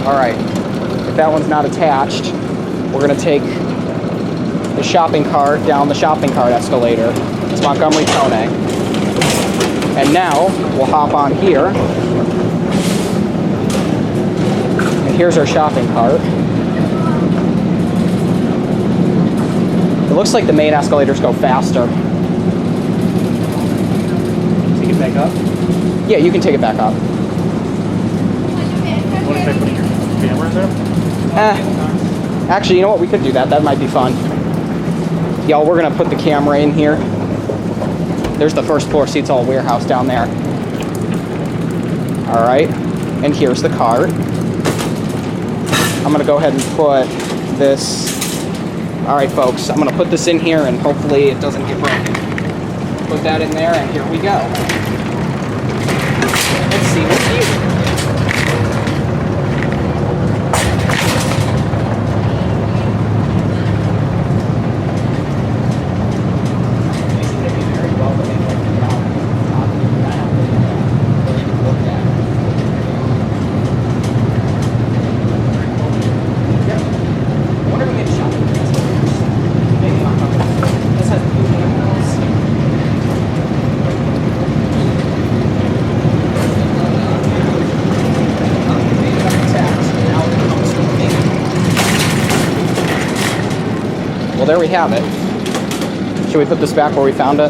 All right, if that one's not attached, we're gonna take the shopping cart down the shopping cart escalator. It's Montgomery Kone. And now we'll hop on here. And here's our shopping cart. It looks like the main escalators go faster. Take it back up? Yeah, you can take it back up. What if I put your camera in there? Actually, you know what? We could do that. That might be fun. Y'all, we're gonna put the camera in here. There's the first floor seats all warehouse down there. All right, and here's the cart. I'm gonna go ahead and put this. All right, folks, I'm gonna put this in here and hopefully it doesn't get broken. Put that in there and here we go. Let's see what's here. Well, there we have it. Should we put this back where we found it?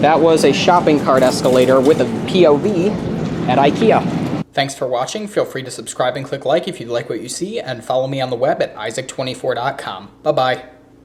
That was a shopping cart escalator with a POV at Ikea. Thanks for watching. Feel free to subscribe and click like if you like what you see, and follow me on the web at isaac24.com. Bye-bye.